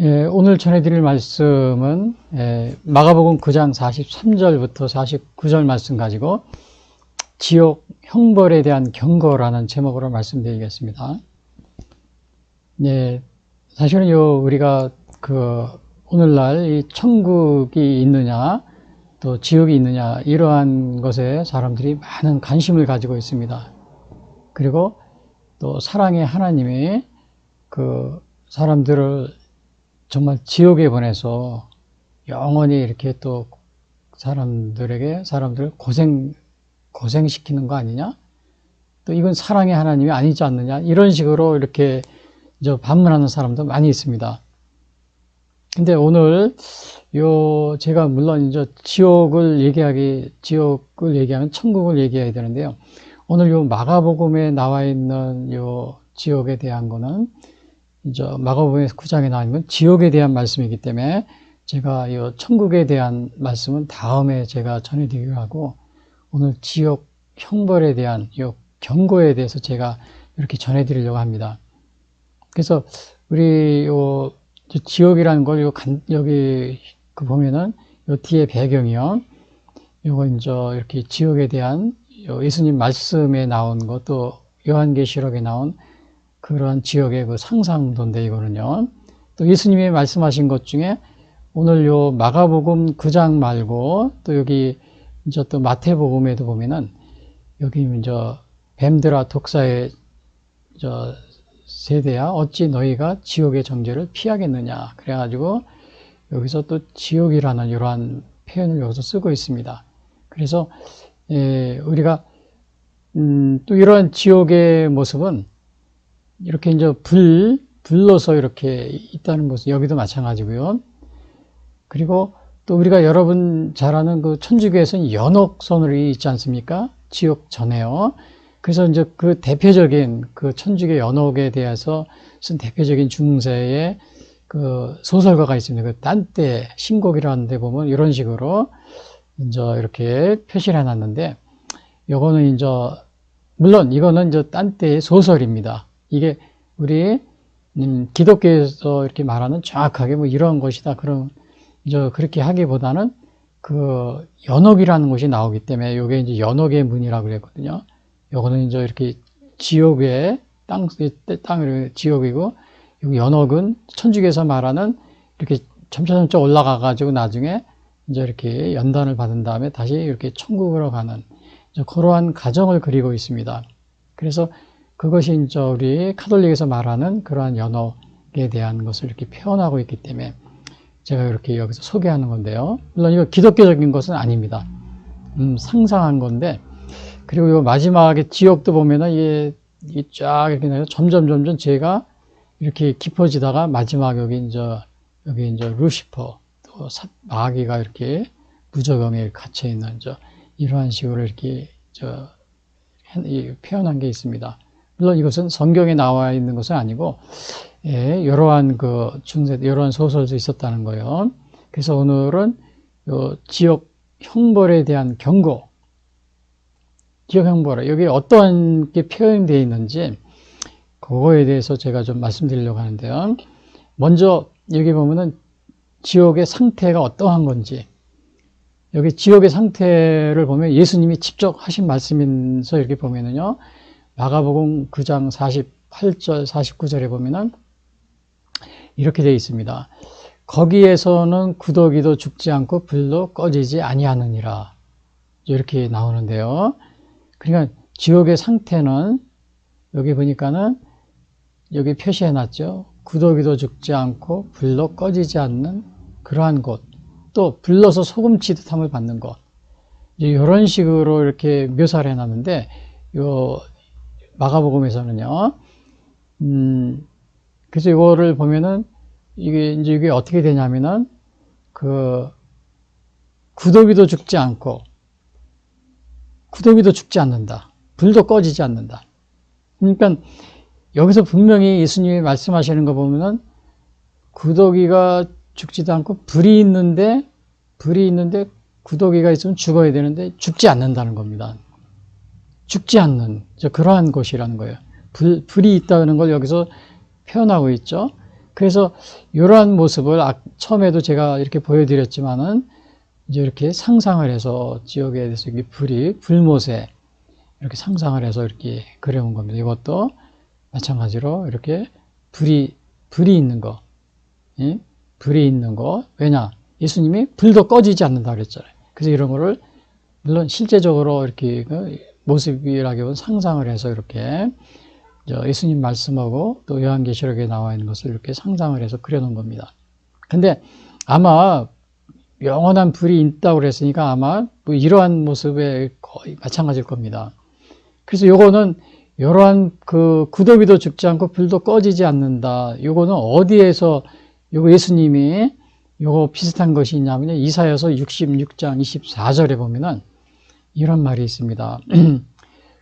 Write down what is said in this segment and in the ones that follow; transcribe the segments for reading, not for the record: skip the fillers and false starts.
오늘 전해드릴 말씀은 마가복음 9장 43절부터 49절 말씀 가지고 지옥 형벌에 대한 경고라는 제목으로 말씀드리겠습니다. 사실은 우리가 오늘날 이 천국이 있느냐 또 지옥이 있느냐 이러한 것에 사람들이 많은 관심을 가지고 있습니다. 그리고 또 사랑의 하나님이 사람들을 정말 지옥에 보내서 영원히 이렇게 또 사람들을 고생시키는 거 아니냐? 또 이건 사랑의 하나님이 아니지 않느냐? 이런 식으로 이렇게 반문하는 사람도 많이 있습니다. 근데 오늘 제가 물론 지옥을 얘기하면 천국을 얘기해야 되는데요. 오늘 마가복음에 나와 있는 지옥에 대한 거는 마가복음 9장에 나와 있는 지옥에 대한 말씀이기 때문에 제가 천국에 대한 말씀은 다음에 제가 전해드리기로 하고, 오늘 지옥 형벌에 대한 경고에 대해서 제가 이렇게 전해드리려고 합니다. 그래서 우리 지옥이라는 걸 여기 보면은 뒤에 배경이요. 이렇게 지옥에 대한 예수님 말씀에 나온 것, 또 요한계시록에 나온 그러한 지역의 상상도인데, 이거는요. 또 예수님이 말씀하신 것 중에 오늘 마가복음 9장 말고 또 여기 또 마태복음에도 보면은 여기 뱀들아 독사의 세대야 어찌 너희가 지옥의 정죄를 피하겠느냐. 그래가지고 여기서 또 지옥이라는 이러한 표현을 여기서 쓰고 있습니다. 그래서 우리가 또 이러한 지옥의 모습은 이렇게 불러서 이렇게 있다는 모습, 여기도 마찬가지고요. 그리고 또 우리가 여러분 잘 아는 천주교에서는 연옥선이 있지 않습니까? 지옥 전에요. 그래서 그 대표적인 천주교 연옥에 대해서 쓴 대표적인 중세의 소설가가 있습니다. 딴때 신곡이라는 데 보면 이런 식으로 이렇게 표시를 해놨는데, 요거는 물론 이거는 딴때의 소설입니다. 이게 우리 기독교에서 이렇게 말하는 정확하게 이런 것이다, 그렇게 하기보다는 연옥이라는 것이 나오기 때문에 요게 연옥의 문이라고 그랬거든요. 요거는 이렇게 지옥의 땅을 지옥이고, 요 연옥은 천주교에서 말하는 이렇게 점차 올라가가지고 나중에 이렇게 연단을 받은 다음에 다시 이렇게 천국으로 가는 그러한 가정을 그리고 있습니다. 그래서 그것이 우리 카톨릭에서 말하는 그러한 연옥에 대한 것을 이렇게 표현하고 있기 때문에 제가 이렇게 여기서 소개하는 건데요. 물론 이거 기독교적인 것은 아닙니다. 상상한 건데, 그리고 이 마지막에 지옥도 보면은 이게 쫙 이렇게 나요. 점점 제가 이렇게 깊어지다가 마지막 여기 루시퍼, 또 마귀가 이렇게 무저검에 갇혀 있는 이러한 식으로 이렇게 표현한 게 있습니다. 물론 이것은 성경에 나와 있는 것은 아니고, 이러한 이러한 소설도 있었다는 거예요. 그래서 오늘은 지옥 형벌에 대한 경고, 지옥 형벌, 여기 어떠한 게 표현되어 있는지 그거에 대해서 제가 좀 말씀드리려고 하는데요. 먼저 여기 보면은 지옥의 상태가 어떠한 건지, 여기 지옥의 상태를 보면 예수님이 직접 하신 말씀에서 이렇게 보면은요, 마가복음 9장 48절, 49절에 보면은 이렇게 되어 있습니다. 거기에서는 구더기도 죽지 않고 불도 꺼지지 아니하느니라. 이렇게 나오는데요. 그러니까 지옥의 상태는 여기 보니까는 여기 표시해 놨죠. 구더기도 죽지 않고 불도 꺼지지 않는 그러한 곳, 또 불러서 소금치듯 함을 받는 것, 이런 식으로 이렇게 묘사를 해 놨는데, 마가복음에서는요. 그래서 이거를 보면은 이게 어떻게 되냐면은 구더기도 죽지 않는다. 불도 꺼지지 않는다. 그러니까 여기서 분명히 예수님이 말씀하시는 거 보면은 구더기가 죽지도 않고 불이 있는데 구더기가 있으면 죽어야 되는데 죽지 않는다는 겁니다. 죽지 않는 그러한 것이라는 거예요. 불이 있다는 걸 여기서 표현하고 있죠. 그래서 이러한 모습을 처음에도 제가 이렇게 보여드렸지만은 이제 이렇게 상상을 해서 지옥에 대해서 불못에 이렇게 상상을 해서 이렇게 그려온 겁니다. 이것도 마찬가지로 이렇게 불이 있는 거, 예? 불이 있는 거. 왜냐? 예수님이 불도 꺼지지 않는다 그랬잖아요. 그래서 이런 거를 물론 실제적으로 이렇게 모습이라기보다는 상상을 해서 이렇게 예수님 말씀하고 또 요한계시록에 나와 있는 것을 이렇게 상상을 해서 그려놓은 겁니다. 근데 아마 영원한 불이 있다고 그랬으니까 아마 뭐 이러한 모습에 거의 마찬가지일 겁니다. 그래서 요거는 이러한 구더기도 죽지 않고 불도 꺼지지 않는다. 요거는 어디에서 요거 예수님이 요거 비슷한 것이 있냐면요. 이사야서 66장 24절에 보면은 이런 말이 있습니다.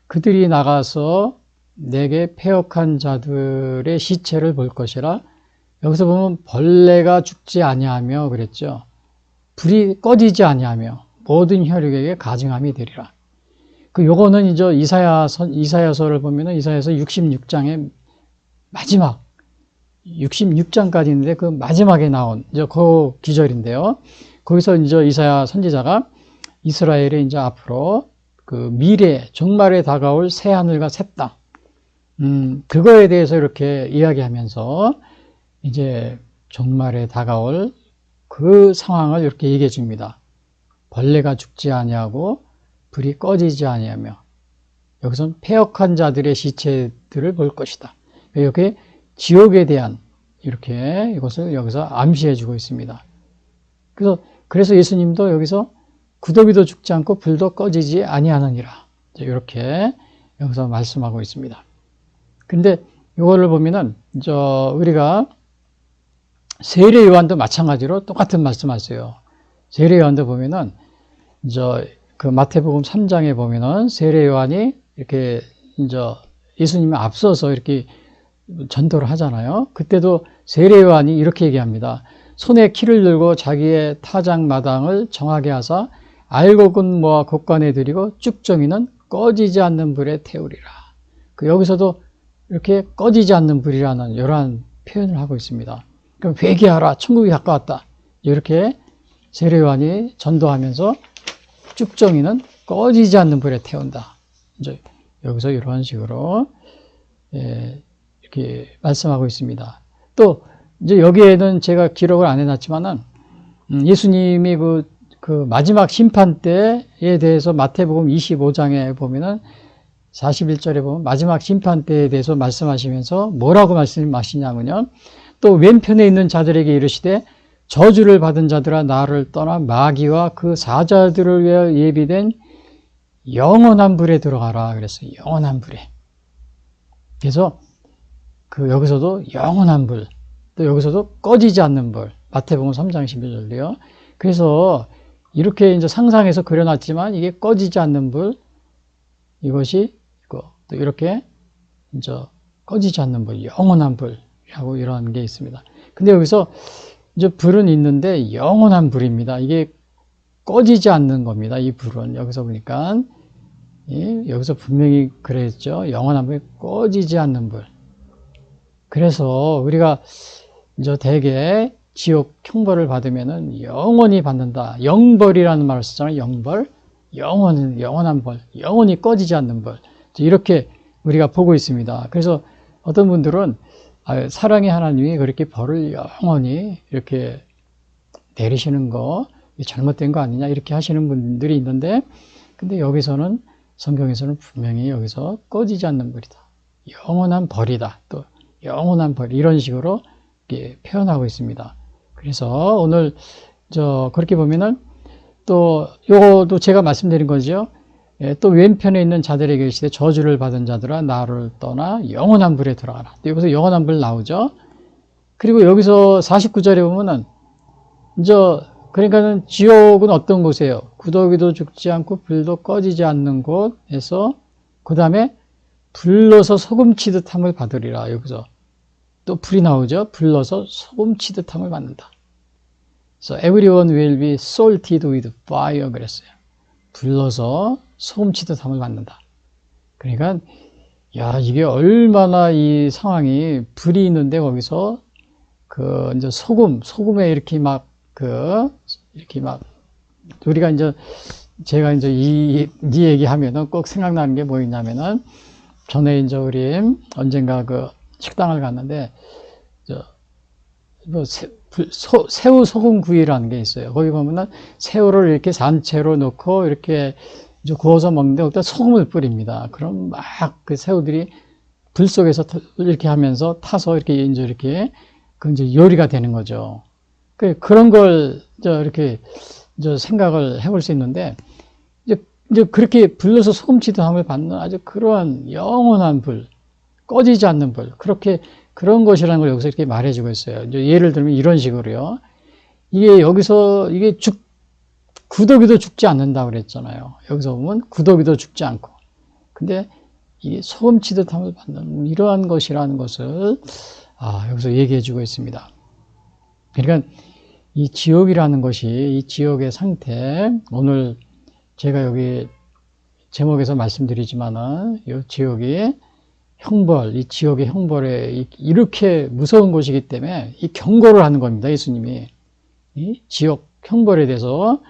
그들이 나가서 내게 패역한 자들의 시체를 볼 것이라. 여기서 보면 벌레가 죽지 아니하며 그랬죠. 불이 꺼지지 아니하며 모든 혈육에게 가증함이 되리라. 요거는 이제 이사야서를 보면은 이사야서 66장의 마지막 66장까지 있는데 그 마지막에 나온 이제 그 기절인데요. 거기서 이제 이사야 선지자가 이스라엘의 이제 앞으로 미래 종말에 다가올 새 하늘과 새 땅, 그거에 대해서 이렇게 이야기하면서 이제 종말에 다가올 그 상황을 이렇게 얘기해 줍니다. 벌레가 죽지 아니하고 불이 꺼지지 아니하며 여기서는 패역한 자들의 시체들을 볼 것이다. 이렇게 지옥에 대한 이렇게 이것을 여기서 암시해 주고 있습니다. 그래서 예수님도 여기서 구더기도 죽지 않고 불도 꺼지지 아니하느니라. 이렇게 여기서 말씀하고 있습니다. 근데 이거를 보면은 우리가 세례 요한도 마찬가지로 똑같은 말씀하세요. 세례 요한도 보면은 마태복음 3장에 보면은 세례 요한이 이렇게 예수님이 앞서서 이렇게 전도를 하잖아요. 그때도 세례 요한이 이렇게 얘기합니다. 손에 키를 들고 자기의 타작마당을 정하게 하사 알곡은 모아 곡간에 들이고 쭉정이는 꺼지지 않는 불에 태우리라. 여기서도 이렇게 꺼지지 않는 불이라는 이러한 표현을 하고 있습니다. 그럼 회개하라, 천국이 가까웠다. 이렇게 세례 요한이 전도하면서 쭉정이는 꺼지지 않는 불에 태운다. 이제 여기서 이런 식으로 이렇게 말씀하고 있습니다. 또 이제 여기에는 제가 기록을 안 해놨지만은 예수님이 그 마지막 심판 때에 대해서 마태복음 25장에 보면은 41절에 보면 마지막 심판 때에 대해서 말씀하시면서 뭐라고 말씀하시냐면요. 또 왼편에 있는 자들에게 이르시되 저주를 받은 자들아 나를 떠나 마귀와 그 사자들을 위하여 예비된 영원한 불에 들어가라 그랬어요. 영원한 불에. 그래서 여기서도 영원한 불, 또 여기서도 꺼지지 않는 불, 마태복음 3장 11절도요. 그래서 이렇게 이제 상상해서 그려놨지만 이게 꺼지지 않는 불, 이것이 또 이렇게 이제 꺼지지 않는 불, 영원한 불이라고 이런 게 있습니다. 근데 여기서 이제 불은 있는데 영원한 불입니다. 이게 꺼지지 않는 겁니다. 이 불은 여기서 보니까 여기서 분명히 그랬죠. 영원한 불이 꺼지지 않는 불. 그래서 우리가 이제 대개 지옥 형벌을 받으면은 영원히 받는다. 영벌이라는 말을 쓰잖아요. 영벌, 영원한 벌, 영원히 꺼지지 않는 벌. 이렇게 우리가 보고 있습니다. 그래서 어떤 분들은 사랑의 하나님이 그렇게 벌을 영원히 이렇게 내리시는 거 잘못된 거 아니냐 이렇게 하시는 분들이 있는데, 근데 여기서는 성경에서는 분명히 여기서 꺼지지 않는 벌이다. 영원한 벌이다. 또 영원한 벌 이런 식으로 이렇게 표현하고 있습니다. 그래서 오늘 그렇게 보면은 또 요것도 제가 말씀드린 거죠. 또 왼편에 있는 자들에게 계시되 저주를 받은 자들아 나를 떠나 영원한 불에 들어가라. 또 여기서 영원한 불 나오죠. 그리고 여기서 49절에 보면은 그러니까는 지옥은 어떤 곳이에요? 구더기도 죽지 않고 불도 꺼지지 않는 곳에서 그 다음에 불러서 소금치듯 함을 받으리라. 여기서 또 불이 나오죠. 불러서 소금치듯 함을 받는다. So everyone will be salted with fire 그랬어요. 불러서 소금치듯 함을 받는다. 그러니까 이게 얼마나 이 상황이 불이 있는데 거기서 이제 소금에 이렇게 이렇게 우리가 이제, 제가 이제 이 얘기하면은 꼭 생각나는 게 뭐 있냐면은, 전에 이제 우리 언젠가 식당을 갔는데, 새우 소금 구이라는 게 있어요. 거기 보면은 새우를 이렇게 산채로 넣고 이렇게 이제 구워서 먹는데 거기다 소금을 뿌립니다. 그럼 막 그 새우들이 불 속에서 이렇게 하면서 타서 이렇게 이제 요리가 되는 거죠. 그런 걸 이렇게 생각을 해볼 수 있는데, 이제 그렇게 불러서 소금치듯함을 받는 아주 그러한 영원한 불, 꺼지지 않는 불, 그런 것이라는 걸 여기서 이렇게 말해주고 있어요. 이제 예를 들면 이런 식으로요. 이게 여기서, 구더기도 죽지 않는다고 그랬잖아요. 여기서 보면 구더기도 죽지 않고. 근데 이게 소금치듯함을 받는 이러한 것이라는 것을, 여기서 얘기해주고 있습니다. 그러니까 이 지옥이라는 것이, 이 지옥의 상태, 오늘 제가 여기 제목에서 말씀드리지만은, 이 지옥이 이 지옥의 형벌에 이렇게 무서운 곳이기 때문에 이 경고를 하는 겁니다. 예수님이. 이 지옥 형벌에 대해서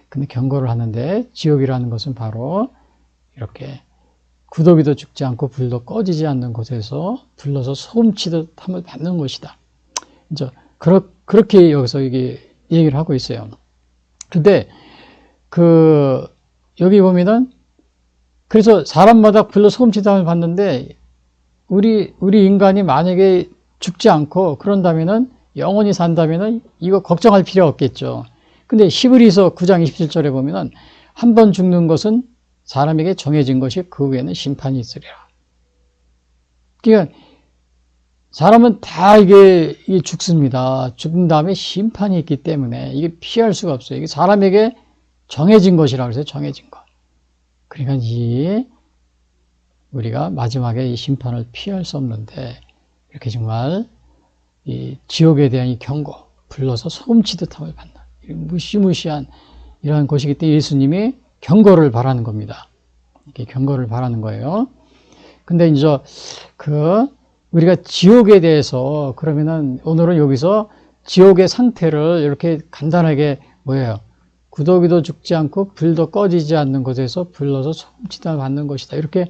근데 경고를 하는데, 지옥이라는 것은 바로 이렇게 구더기도 죽지 않고 불도 꺼지지 않는 곳에서 불러서 소금치듯 함을 받는 것이다. 이제 그렇게 여기서 이게 얘기를 하고 있어요. 근데 여기 보면은, 그래서 사람마다 불러 소금치듯 함을 받는데, 우리 인간이 만약에 죽지 않고 그런다면은, 영원히 산다면은 이거 걱정할 필요 없겠죠. 근데 히브리서 9장 27절에 보면은, 한 번 죽는 것은 사람에게 정해진 것이 그 후에는 심판이 있으리라. 그러니까 사람은 다 이게 죽습니다. 죽은 다음에 심판이 있기 때문에 이게 피할 수가 없어요. 이게 사람에게 정해진 것이라고 해서 정해진 것. 그러니까 우리가 마지막에 이 심판을 피할 수 없는데, 이렇게 정말 이 지옥에 대한 이 경고, 불러서 소금치듯함을 받는 무시무시한 이러한 것이기 때문에 예수님이 경고를 바라는 겁니다. 이렇게 경고를 바라는 거예요. 근데 이제 우리가 지옥에 대해서, 그러면은 오늘은 여기서 지옥의 상태를 이렇게 간단하게 구더기도 죽지 않고 불도 꺼지지 않는 곳에서 불러서 소금치듯함을 받는 것이다. 이렇게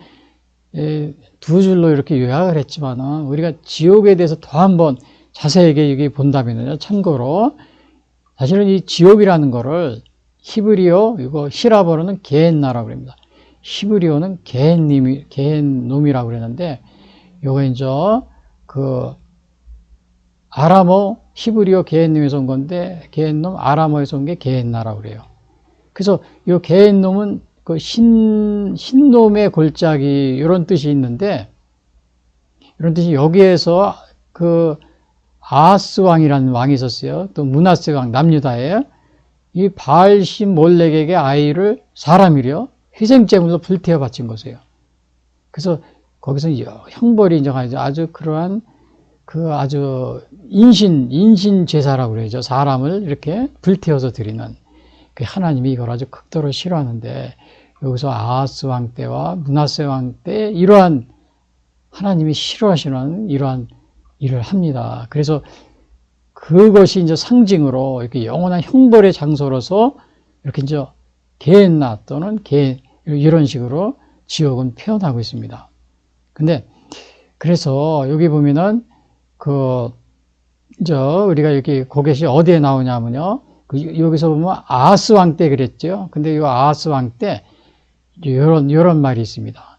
두 줄로 이렇게 요약을 했지만은, 우리가 지옥에 대해서 더 한번 자세하게 여기 본다면요. 참고로, 사실은 이 지옥이라는 거를 히브리어, 이거 히라버로는 게헨나라고 합니다. 히브리어는 게헨놈이라고 그랬는데, 요거 이제 아람어, 히브리어 게헨놈에서 온 건데, 게헨놈 아람어에서 온 게 게헨나라고 그래요. 그래서 요 게헨놈은 흰놈의 골짜기, 이런 뜻이 있는데, 이런 뜻이 여기에서 아하스 왕이라는 왕이 있었어요. 또 므낫세 왕, 남유다에 이 바알심 몰렉에게 아이를 사람이려 희생제물로 불태워 바친 것이에요. 그래서 거기서 형벌이 인정하죠. 아주 그러한 아주 인신 제사라고 그러죠. 사람을 이렇게 불태워서 드리는. 하나님이 이걸 아주 극도로 싫어하는데, 여기서 아하스 왕 때와 므낫세 왕 때 이러한 하나님이 싫어하시는 이러한 일을 합니다. 그래서 그것이 이제 상징으로 이렇게 영원한 형벌의 장소로서 이렇게 이제 게헨나 또는 이런 식으로 지옥은 표현하고 있습니다. 근데 그래서 여기 보면은 이제 우리가 여기 그것이 어디에 나오냐면요. 여기서 보면 아하스 왕 때 그랬죠. 근데 이 아하스 왕 때 이런 말이 있습니다.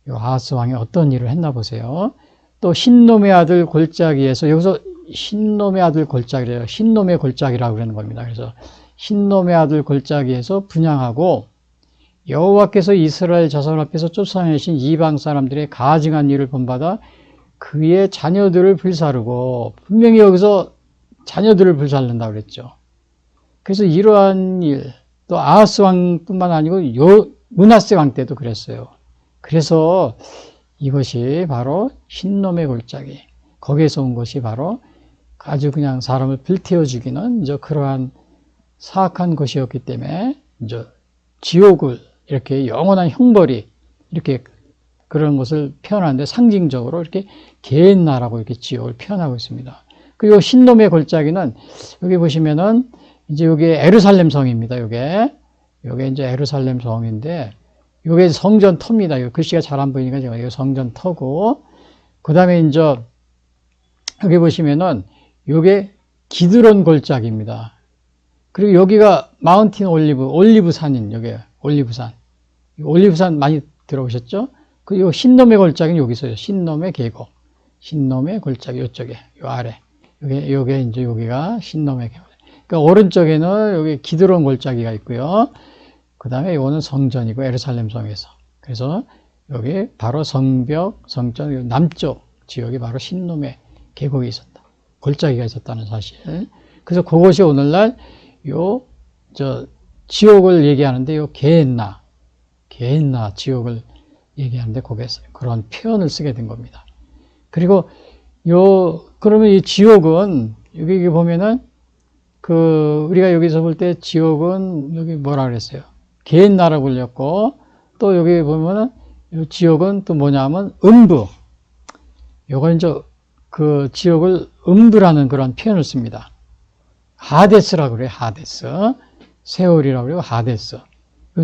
이 아하스 왕이 어떤 일을 했나 보세요. 또 흰놈의 아들 골짜기에서, 여기서 흰놈의 아들 골짜기래요. 흰놈의 골짜기라고 그러는 겁니다. 그래서 흰놈의 아들 골짜기에서 분향하고, 여호와께서 이스라엘 자손 앞에서 쫓아내신 이방 사람들의 가증한 일을 본받아 그의 자녀들을 불사르고, 분명히 여기서 자녀들을 불살른다고 그랬죠. 그래서 이러한 일, 또 아하스 왕뿐만 아니고 므낫세 왕 때도 그랬어요. 그래서 이것이 바로 흰놈의 골짜기, 거기에서 온 것이 바로 아주 그냥 사람을 불태워 죽이는 이제 그러한 사악한 것이었기 때문에, 이제 지옥을 이렇게 영원한 형벌이 이렇게 그런 것을 표현하는데, 상징적으로 이렇게 게헨나라고 이렇게 지옥을 표현하고 있습니다. 그리고 흰놈의 골짜기는 여기 보시면은 이제 여기 에루살렘 성입니다. 요게 이제 에루살렘 성인데 요게 성전 터입니다. 요 글씨가 잘 안 보이니까 제가 이 성전 터고, 그 다음에 이제 여기 보시면은 요게 기드론 골짜기입니다. 그리고 여기가 마운틴 올리브산인 요게 올리브산. 올리브산 많이 들어오셨죠? 그 요 흰놈의 골짜기는 여기 있어요. 흰놈의 계곡. 흰놈의 골짜기 요쪽에 요 아래. 요게 이제 여기가 흰놈의 계곡. 그러니까 오른쪽에는 여기 기드론 골짜기가 있고요. 그 다음에 이거는 성전이고 에루살렘 성에서. 그래서 여기 바로 성벽, 성전 남쪽 지역이 바로 흰놈의 계곡이 있었다. 골짜기가 있었다는 사실. 그래서 그것이 오늘날 지옥을 얘기하는데 게헨나 지옥을 얘기하는데 거기에서 그런 표현을 쓰게 된 겁니다. 그리고 그러면 이 지옥은 여기 보면은 우리가 여기서 볼 때 지옥은 여기 뭐라 그랬어요? 게헨나라고 불렸고, 또 여기 보면은 지옥은 또 뭐냐면 음부. 요건 이제 지옥을 음부라는 그런 표현을 씁니다. 하데스라고 그래요. 하데스. 세월이라고 그래요. 하데스.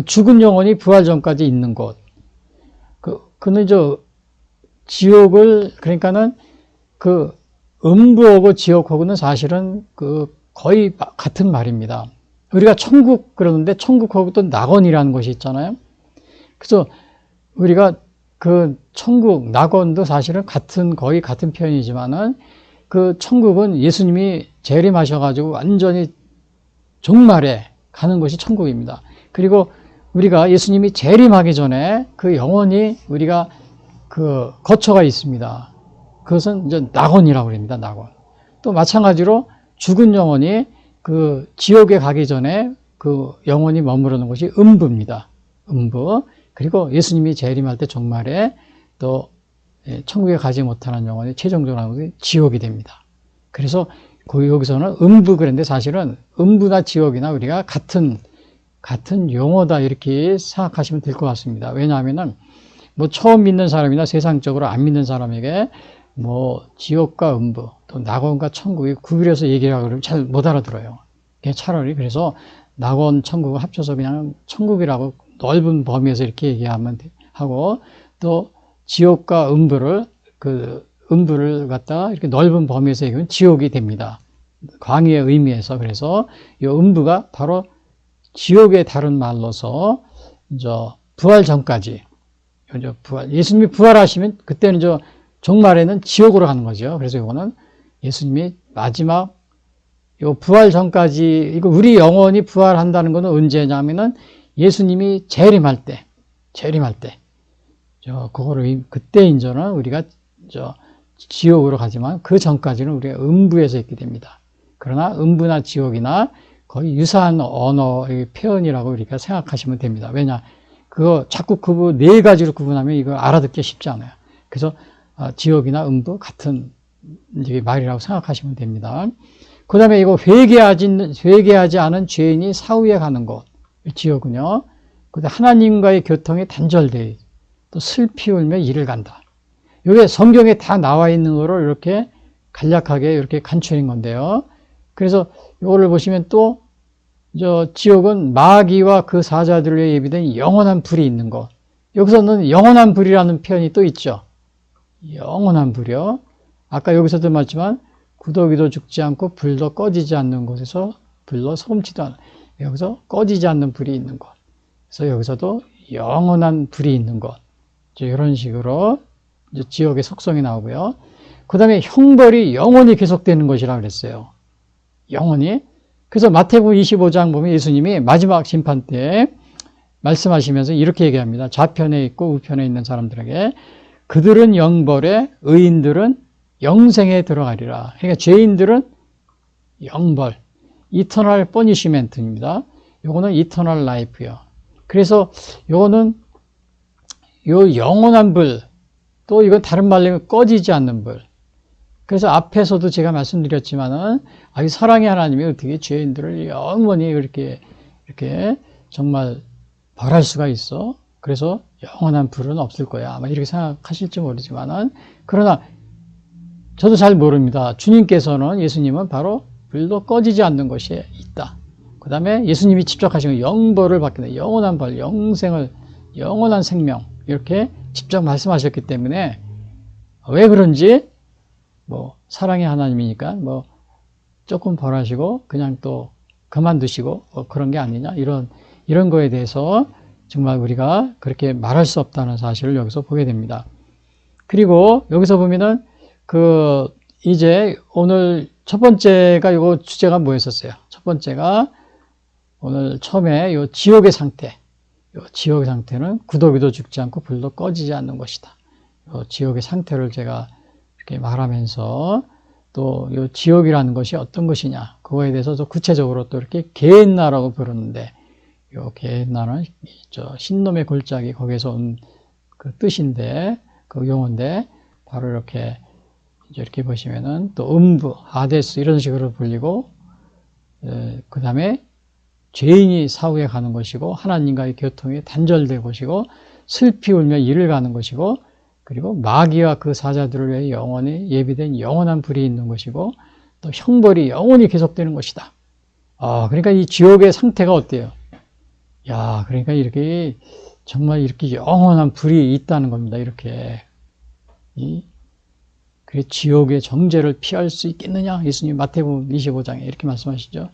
죽은 영혼이 부활 전까지 있는 곳. 그는 지옥을, 그러니까는 음부하고 지옥하고는 사실은 거의 같은 말입니다. 우리가 천국 그러는데 천국하고 또 낙원이라는 것이 있잖아요. 그래서 우리가 천국, 낙원도 사실은 거의 같은 표현이지만은 천국은 예수님이 재림하셔가지고 완전히 종말에 가는 것이 천국입니다. 그리고 우리가 예수님이 재림하기 전에 영혼이 우리가 거처가 있습니다. 그것은 이제 낙원이라고 합니다. 낙원. 또 마찬가지로 죽은 영혼이 지옥에 가기 전에 영혼이 머무르는 곳이 음부입니다. 음부. 그리고 예수님이 재림할 때 종말에 또 천국에 가지 못하는 영혼이 최종적으로 하는 것이 지옥이 됩니다. 그래서 여기서는 음부 그런데 사실은 음부나 지옥이나 우리가 같은 용어다 이렇게 생각하시면 될 것 같습니다. 왜냐하면은 처음 믿는 사람이나 세상적으로 안 믿는 사람에게 지옥과 음부 또 낙원과 천국이 구별해서 얘기를 하고 그러면 잘 못 알아들어요. 차라리 그래서 낙원, 천국을 합쳐서 그냥 천국이라고 넓은 범위에서 이렇게 얘기하면 하고, 또 지옥과 음부를 갖다가 이렇게 넓은 범위에서 얘기하면 지옥이 됩니다. 광의의 의미에서. 그래서 이 음부가 바로 지옥의 다른 말로서 부활 전까지, 예수님이 부활하시면 그때는 종말에는 지옥으로 가는 거죠. 그래서 이거는 예수님이 마지막 부활 전까지, 우리 영혼이 부활한다는 것은 언제냐면은 예수님이 재림할 때. 그때 인전은 우리가 지옥으로 가지만 그 전까지는 우리가 음부에서 있게 됩니다. 그러나 음부나 지옥이나 거의 유사한 언어의 표현이라고 우리가 생각하시면 됩니다. 왜냐? 자꾸 네 가지로 구분하면 이거 알아듣기 쉽지 않아요. 그래서 지옥이나 음부 같은 말이라고 생각하시면 됩니다. 그 다음에 이거 회개하지 않은 죄인이 사후에 가는 곳, 지옥은요. 그 다음에 하나님과의 교통이 단절되어 또 슬피 울며 이를 간다. 이게 성경에 다 나와 있는 거를 이렇게 간략하게 이렇게 간추린 건데요. 그래서 이거를 보시면 또 지옥은 마귀와 그 사자들로 예비된 영원한 불이 있는 곳. 여기서는 영원한 불이라는 표현이 또 있죠. 영원한 불이요. 아까 여기서도 말했지만 구더기도 죽지 않고 불도 꺼지지 않는 곳에서 불로 소금치도 않는, 여기서 꺼지지 않는 불이 있는 곳. 그래서 여기서도 영원한 불이 있는 곳. 이런 식으로 지옥의 속성이 나오고요. 그 다음에 형벌이 영원히 계속되는 것이라고 그랬어요. 영원히. 그래서 마태복음 25장 보면 예수님이 마지막 심판 때 말씀하시면서 이렇게 얘기합니다. 좌편에 있고 우편에 있는 사람들에게 그들은 영벌에 의인들은 영생에 들어가리라. 그러니까 죄인들은 영벌, 이터널 퍼니시멘트입니다. 요거는 이터널 라이프요. 그래서 요거는 영원한 불, 또 이건 다른 말로 하면 꺼지지 않는 불. 그래서 앞에서도 제가 말씀드렸지만은 이 사랑의 하나님이 어떻게 죄인들을 영원히 이렇게 정말 벌할 수가 있어? 그래서 영원한 불은 없을 거야. 아마 이렇게 생각하실지 모르지만은, 그러나 저도 잘 모릅니다. 주님께서는 예수님은 바로 불도 꺼지지 않는 것이 있다. 그 다음에 예수님이 직접 하신 건 영벌을 받게 돼. 영원한 벌, 영생을, 영원한 생명 이렇게 직접 말씀하셨기 때문에 왜 그런지 뭐 사랑의 하나님이니까 뭐 조금 벌하시고 그냥 또 그만두시고 그런 게 아니냐 이런 거에 대해서 정말 우리가 그렇게 말할 수 없다는 사실을 여기서 보게 됩니다. 그리고 여기서 보면은 이제 오늘 첫 번째가 이거 주제가 뭐였었어요? 첫 번째가 오늘 처음에 요 지옥의 상태. 요 지옥의 상태는 구더기도 죽지 않고 불도 꺼지지 않는 것이다. 요 지옥의 상태를 제가 이렇게 말하면서 또 요 지옥이라는 것이 어떤 것이냐. 그거에 대해서 또 구체적으로 또 이렇게 게헨나라고 부르는데 요 게헨나는 저 흰놈의 골짜기 거기에서 온 그 뜻인데 그 용어인데 바로 이렇게 보시면은 또 음부, 하데스 이런 식으로 불리고 그 다음에 죄인이 사후에 가는 것이고 하나님과의 교통이 단절된 것이고 슬피 울며 이를 가는 것이고 그리고 마귀와 그 사자들을 위해 영원히 예비된 영원한 불이 있는 것이고 또 형벌이 영원히 계속되는 것이다. 그러니까 이 지옥의 상태가 어때요? 야, 그러니까 이렇게 정말 이렇게 영원한 불이 있다는 겁니다. 이렇게 그 지옥의 정죄를 피할 수 있겠느냐? 예수님 마태복음 25장에 이렇게 말씀하시죠.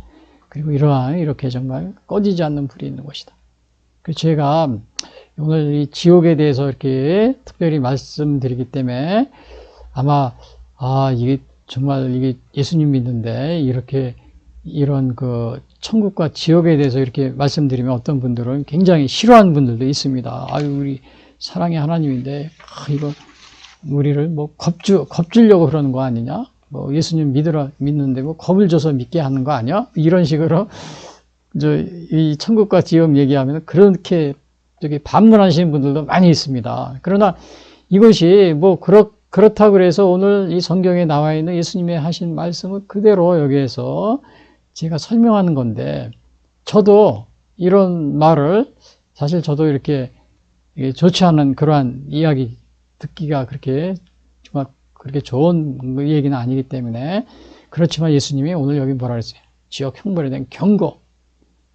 그리고 이렇게 정말 꺼지지 않는 불이 있는 것이다. 그래서 제가 오늘 이 지옥에 대해서 이렇게 특별히 말씀드리기 때문에 아마 이게 정말 이게 예수님 믿는데 이렇게 이런 그 천국과 지옥에 대해서 이렇게 말씀드리면 어떤 분들은 굉장히 싫어하는 분들도 있습니다. 우리 사랑의 하나님인데 이거 우리를 뭐 겁주려고 그러는 거 아니냐? 뭐 예수님 믿는데 뭐 겁을 줘서 믿게 하는 거 아니야? 이런 식으로 이 천국과 지옥 얘기하면 그렇게 반문하시는 분들도 많이 있습니다. 그러나 이것이 뭐 그렇다고 그래서 오늘 이 성경에 나와 있는 예수님의 하신 말씀을 그대로 여기에서 제가 설명하는 건데 저도 이런 말을 사실 저도 이렇게 좋지 않은 그러한 이야기 듣기가 그렇게 정말 그렇게 좋은 얘기는 아니기 때문에 그렇지만 예수님이 오늘 여기 뭐라 그랬어요? 지옥 형벌에 대한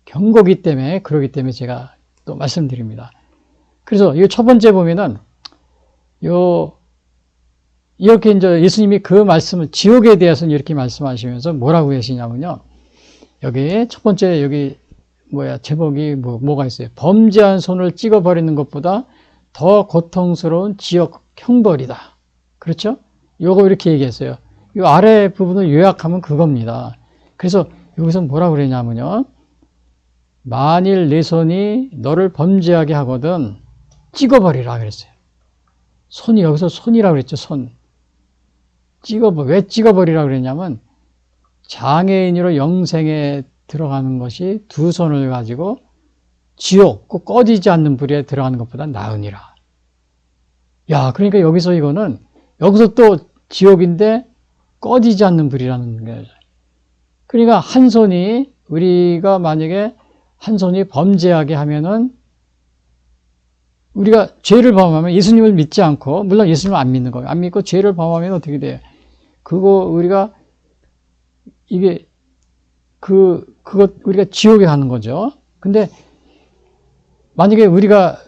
경고기 때문에 그러기 때문에 제가 또 말씀드립니다. 그래서 이 첫 번째 보면은 이렇게 이제 예수님이 그 말씀을 지옥에 대해서는 이렇게 말씀하시면서 뭐라고 하시냐면요. 여기 첫 번째 여기 제목이 뭐가 있어요? 범죄한 손을 찍어버리는 것보다 더 고통스러운 지옥 형벌이다. 그렇죠? 요거 이렇게 얘기했어요. 이 아래 부분을 요약하면 그겁니다. 그래서 여기서 뭐라고 그러냐면요. 만일 내 손이 너를 범죄하게 하거든 찍어버리라 그랬어요. 손이 여기서 손이라고 그랬죠. 손. 왜 찍어버리라 그랬냐면 장애인으로 영생에 들어가는 것이 두 손을 가지고 지옥, 꼭 꺼지지 않는 불에 들어가는 것보다 나으니라. 야, 그러니까 여기서 또 지옥인데 꺼지지 않는 불이라는 거예요. 그러니까 우리가 만약에 한 손이 범죄하게 하면은 우리가 죄를 범하면 예수님을 믿지 않고, 물론 예수님을 안 믿는 거예요. 안 믿고 죄를 범하면 어떻게 돼요? 우리가 지옥에 가는 거죠. 근데 만약에 우리가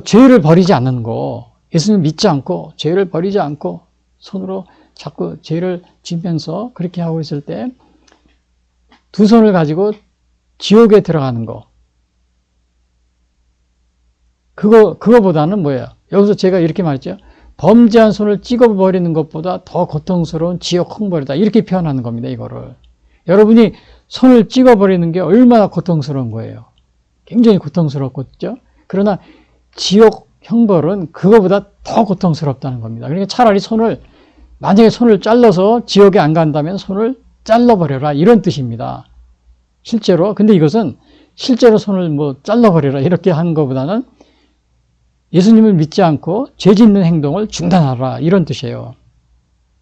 죄를 버리지 않는 거, 예수님을 믿지 않고, 죄를 버리지 않고, 손으로 자꾸 죄를 지면서 그렇게 하고 있을 때, 두 손을 가지고 지옥에 들어가는 거. 그거보다는 뭐예요? 여기서 제가 이렇게 말했죠. 범죄한 손을 찍어버리는 것보다 더 고통스러운 지옥 형벌이다. 이렇게 표현하는 겁니다, 이거를. 여러분이 손을 찍어버리는 게 얼마나 고통스러운 거예요. 굉장히 고통스럽겠죠? 그러나 지옥 형벌은 그거보다 더 고통스럽다는 겁니다. 그러니까 차라리 만약에 손을 잘라서 지옥에 안 간다면 손을 잘라버려라. 이런 뜻입니다. 실제로. 근데 이것은 실제로 손을 잘라버려라. 이렇게 한 것보다는 예수님을 믿지 않고 죄 짓는 행동을 중단하라. 이런 뜻이에요.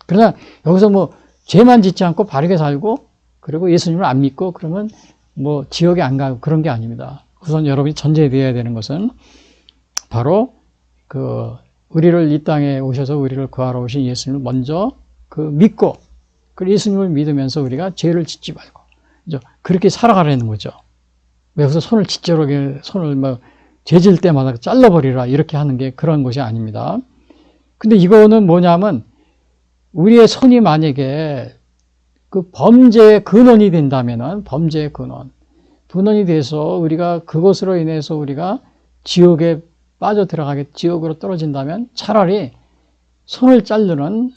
그러나 여기서 죄만 짓지 않고 바르게 살고 그리고 예수님을 안 믿고 그러면 지옥에 안 가고 그런 게 아닙니다. 우선 여러분이 전제되어야 되는 것은 바로 우리를 이 땅에 오셔서 우리를 구하러 오신 예수님을 먼저 믿고, 그 예수님을 믿으면서 우리가 죄를 짓지 말고, 이제 그렇게 살아가라는 거죠. 왜 여기서 손을 짓도록, 손을 뭐, 죄질 때마다 잘라버리라, 이렇게 하는 게 그런 것이 아닙니다. 근데 이거는 뭐냐면, 우리의 손이 만약에 그 범죄의 근원이 된다면은, 범죄의 근원이 돼서 우리가 그것으로 인해서 우리가 지옥에 빠져들어가게, 지옥으로 떨어진다면 차라리 손을 자르는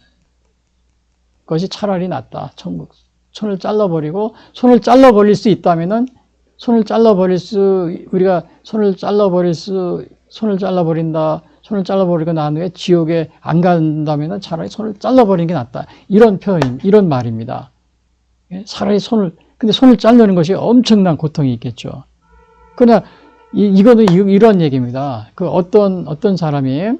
것이 차라리 낫다. 손을 잘라버리고, 손을 잘라버릴 수 있다면은, 손을 잘라버리고 난 후에 지옥에 안 간다면은 차라리 손을 잘라버리는 게 낫다. 이런 말입니다. 차라리 근데 손을 자르는 것이 엄청난 고통이 있겠죠. 그러나, 이거는 이런 얘기입니다. 어떤 사람이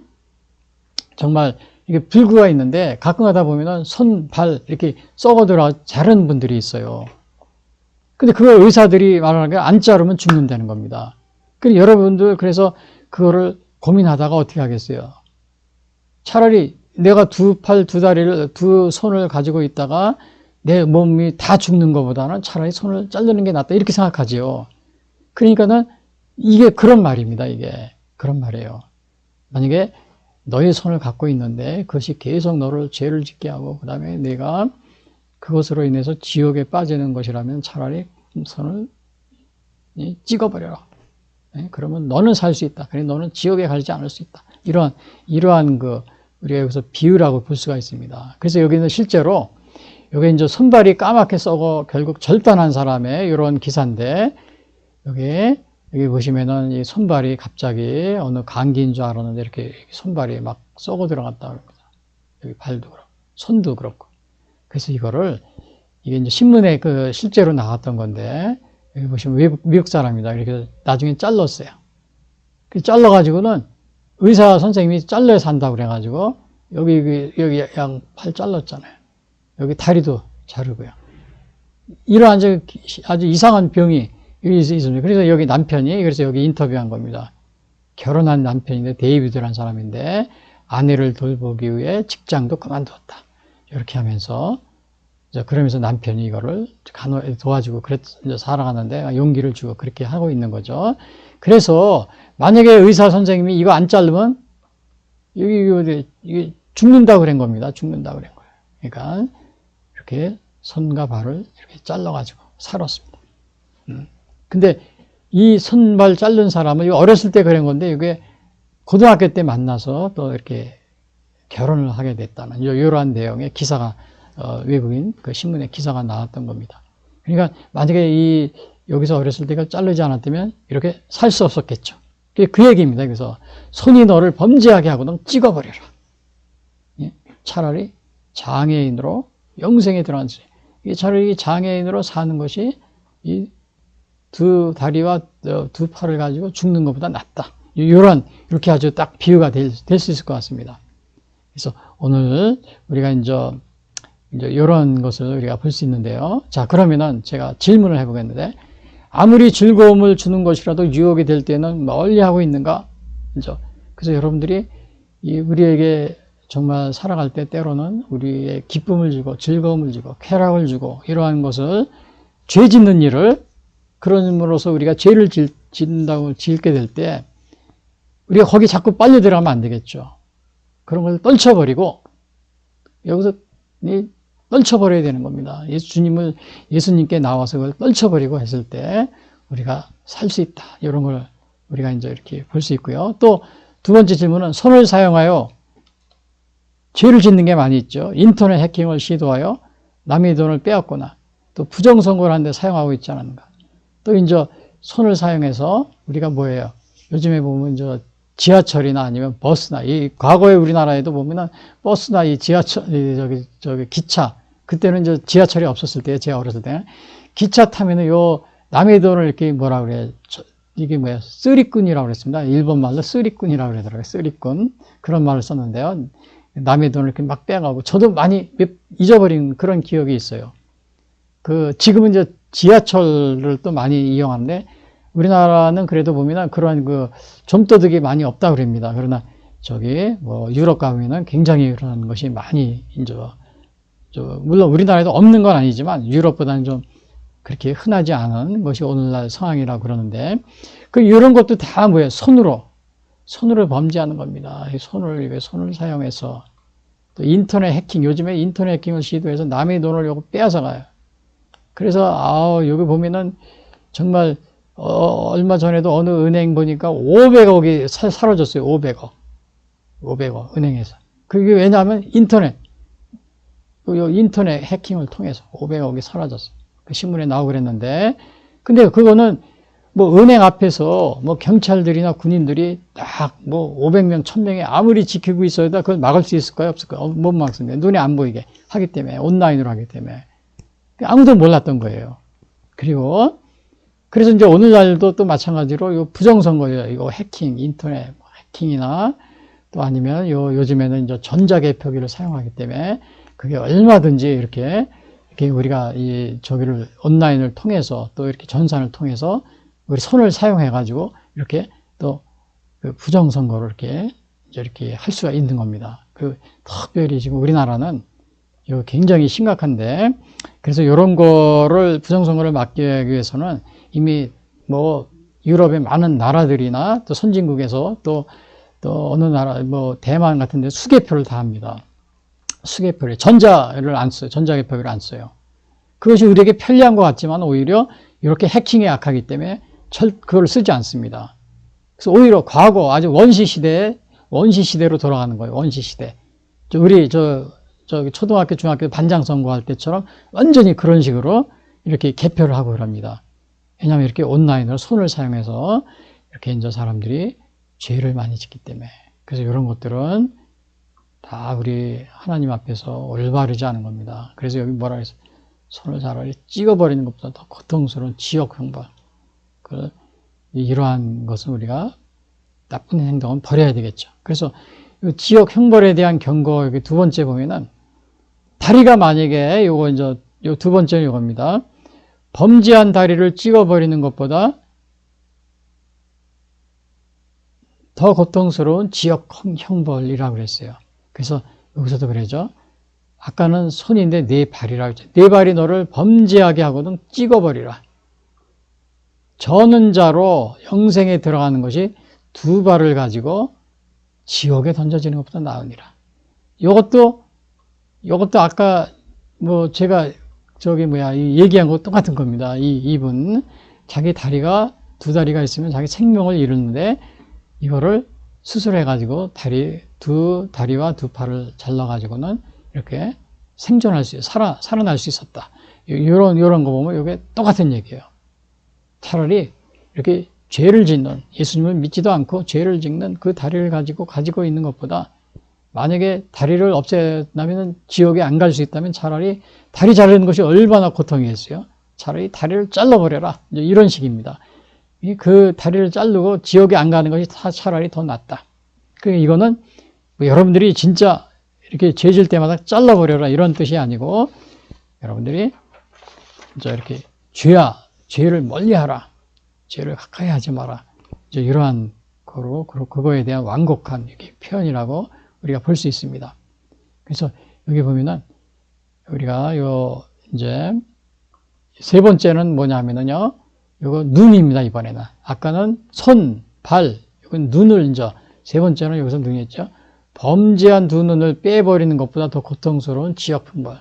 정말 이게 불구가 있는데 가끔 가다 보면은 손, 발 이렇게 썩어들어 자르는 분들이 있어요. 근데 그걸 의사들이 말하는 게 안 자르면 죽는다는 겁니다. 그래서 여러분들 그래서 그거를 고민하다가 어떻게 하겠어요? 차라리 내가 두 팔, 두 다리를, 두 손을 가지고 있다가 내 몸이 다 죽는 것보다는 차라리 손을 자르는 게 낫다. 이렇게 생각하지요. 그러니까는 이게 그런 말입니다. 이게 그런 말이에요. 만약에 너의 손을 갖고 있는데 그것이 계속 너를 죄를 짓게 하고 그 다음에 내가 그것으로 인해서 지옥에 빠지는 것이라면 차라리 손을 찍어버려라. 그러면 너는 살 수 있다. 그래 너는 지옥에 가지 않을 수 있다. 이러한 우리가 여기서 비유라고 볼 수가 있습니다. 그래서 여기는 실제로 여기 이제 손발이 까맣게 썩어 결국 절단한 사람의 이런 기사인데 여기 보시면은 이 손발이 갑자기 어느 감기인 줄 알았는데 이렇게 손발이 막 썩어 들어갔다 그럽니다. 여기 발도 그렇고 손도 그렇고. 그래서 이게 이제 신문에 실제로 나왔던 건데 여기 보시면 미국 사람입니다. 이렇게 나중에 잘랐어요. 잘라가지고는 의사 선생님이 잘라서 한다고 그래가지고 여기 양 팔 잘랐잖아요. 여기 다리도 자르고요. 이러한 아주 이상한 병이 여기 있습니다. 그래서 여기 남편이 그래서 여기 인터뷰한 겁니다. 결혼한 남편인데 데이비드라는 사람인데 아내를 돌보기 위해 직장도 그만두었다. 이렇게 하면서 그러면서 남편이 이거를 도와주고 살아가는데 용기를 주고 그렇게 하고 있는 거죠. 그래서 만약에 의사 선생님이 이거 안 자르면 이게 죽는다고 그런 겁니다. 죽는다고 그런 거예요. 그러니까 이렇게 손과 발을 이렇게 잘라가지고 살았습니다. 근데 이 손발 자른 사람은 어렸을 때 그런 건데 이게 고등학교 때 만나서 또 이렇게 결혼을 하게 됐다는 이러한 내용의 기사가 외국인 신문에 기사가 나왔던 겁니다. 그러니까 만약에 여기서 어렸을 때 이걸 자르지 않았다면 이렇게 살 수 없었겠죠. 그 얘기입니다. 그래서 손이 너를 범죄하게 하거든 찍어버려라. 차라리 장애인으로 영생에 들어앉으세요. 차라리 장애인으로 사는 것이 이 두 다리와 두 팔을 가지고 죽는 것보다 낫다. 이렇게 아주 딱 비유가 될 수 있을 것 같습니다. 그래서 오늘 우리가 이제 이런 것을 우리가 볼 수 있는데요. 자, 그러면은 제가 질문을 해보겠는데, 아무리 즐거움을 주는 것이라도 유혹이 될 때는 멀리 하고 있는가? 그래서 여러분들이 우리에게 정말 살아갈 때 때로는 우리의 기쁨을 주고 즐거움을 주고 쾌락을 주고 이러한 것을 죄 짓는 일을 그럼으로써 우리가 죄를 짓게 될 때 우리가 거기 자꾸 빨려 들어가면 안 되겠죠. 그런 걸 떨쳐버리고 여기서 떨쳐버려야 되는 겁니다. 예수님께 나와서 그걸 떨쳐버리고 했을 때 우리가 살 수 있다. 이런 걸 우리가 이제 이렇게 볼 수 있고요. 또 두 번째 질문은 손을 사용하여 죄를 짓는 게 많이 있죠. 인터넷 해킹을 시도하여 남의 돈을 빼앗거나 또 부정선거를 하는데 사용하고 있지 않은가. 또 이제 손을 사용해서 우리가 뭐예요? 요즘에 보면 이제 지하철이나 아니면 버스나 과거에 우리나라에도 보면은 버스나 지하철 기차 그때는 이제 지하철이 없었을 때 제가 어렸을 때는 기차 타면은 남의 돈을 이렇게 뭐라 그래 이게 뭐야 쓰리꾼이라고 그랬습니다. 일본 말로 쓰리꾼이라고 그러더라고요. 쓰리꾼 그런 말을 썼는데요. 남의 돈을 이렇게 막 빼가고 저도 많이 잊어버린 그런 기억이 있어요. 지금은 이제 지하철을 또 많이 이용하는데 우리나라는 그래도 보면은 그런 좀도둑이 많이 없다 그럽니다. 그러나 유럽 가면은 굉장히 그런 것이 많이 이제 물론 우리나라에도 없는 건 아니지만 유럽보다는 좀 그렇게 흔하지 않은 것이 오늘날 상황이라고 그러는데, 이런 것도 다 뭐예요? 손으로 범죄하는 겁니다. 손을 사용해서. 또 인터넷 해킹, 요즘에 인터넷 해킹을 시도해서 남의 돈을 요거 빼앗아 가요. 그래서, 여기 보면은 정말, 얼마 전에도 어느 은행 보니까 500억이 사라졌어요. 500억, 은행에서. 그게 왜냐하면 인터넷 해킹을 통해서 500억이 사라졌어요. 그 신문에 나오고 그랬는데, 근데 그거는 뭐 은행 앞에서 뭐 경찰들이나 군인들이 딱 뭐 500명, 1000명이 아무리 지키고 있어야 그걸 막을 수 있을까요? 없을까요? 못 막습니다. 눈에 안 보이게 하기 때문에, 온라인으로 하기 때문에. 아무도 몰랐던 거예요. 그래서 이제 오늘날도 또 마찬가지로 요 부정선거예요. 이거 인터넷 해킹이나 또 아니면 요즘에는 이제 전자개표기를 사용하기 때문에 그게 얼마든지 이렇게 우리가 저기를 온라인을 통해서 또 이렇게 전산을 통해서 우리 손을 사용해가지고 이렇게 또 그 부정선거를 이렇게 할 수가 있는 겁니다. 특별히 지금 우리나라는 이거 굉장히 심각한데, 그래서 이런 거를 부정선거를 막기 위해서는 이미 뭐 유럽의 많은 나라들이나 또 선진국에서 또 어느 나라 뭐 대만 같은 데 수개표를 다 합니다. 수개표를 전자를 안 써요. 전자개표기를 안 써요. 그것이 우리에게 편리한 것 같지만 오히려 이렇게 해킹에 약하기 때문에 그걸 쓰지 않습니다. 그래서 오히려 과거 아주 원시 시대로 돌아가는 거예요. 원시 시대. 우리 초등학교, 중학교 반장 선거할 때처럼 완전히 그런 식으로 이렇게 개표를 하고 그럽니다. 왜냐하면 이렇게 온라인으로 손을 사용해서 이렇게 이제 사람들이 죄를 많이 짓기 때문에. 그래서 이런 것들은 다 우리 하나님 앞에서 올바르지 않은 겁니다. 그래서 여기 뭐라 그랬어요? 손을 차라리 찍어버리는 것보다 더 고통스러운 지옥 형벌. 이러한 것은 우리가 나쁜 행동은 버려야 되겠죠. 그래서 지옥 형벌에 대한 경고, 여기 두 번째 보면은, 다리가 만약에 요 두 번째는 이겁니다. 범죄한 다리를 찍어버리는 것보다 더 고통스러운 지옥 형벌이라고 그랬어요. 그래서 여기서도 그러죠. 아까는 손인데 네 발이라고 했죠. 네 발이 너를 범죄하게 하거든 찍어버리라. 저는 자로 영생에 들어가는 것이 두 발을 가지고 지옥에 던져지는 것보다 나으니라. 이것도 아까 뭐 제가 얘기한 거 똑같은 겁니다. 이분 자기 두 다리가 있으면 자기 생명을 잃었는데 이거를 수술해가지고 두 다리와 두 팔을 잘라가지고는 이렇게 생존할 수 살아날 수 있었다. 이런 거 보면 이게 똑같은 얘기예요. 차라리 이렇게 죄를 짓는, 예수님을 믿지도 않고 죄를 짓는 그 다리를 가지고 있는 것보다, 만약에 다리를 없앤다면 지옥에 안 갈 수 있다면 차라리 다리 자르는 것이 얼마나 고통이겠어요. 차라리 다리를 잘라버려라. 이런 식입니다. 그 다리를 자르고 지옥에 안 가는 것이 차라리 더 낫다. 이거는 뭐 여러분들이 진짜 이렇게 죄 질 때마다 잘라버려라 이런 뜻이 아니고, 여러분들이 진짜 이렇게 죄를 멀리하라. 죄를 가까이 하지 마라. 이제 이러한 거로, 그거에 대한 완곡한 이렇게 표현이라고 우리가 볼 수 있습니다. 그래서 여기 보면은 우리가 이제 세 번째는 뭐냐면은요, 요거 눈입니다, 이번에는. 아까는 손, 발, 이건 눈을 이제, 세 번째는 여기서 눈이었죠. 범죄한 두 눈을 빼버리는 것보다 더 고통스러운 지옥 형벌.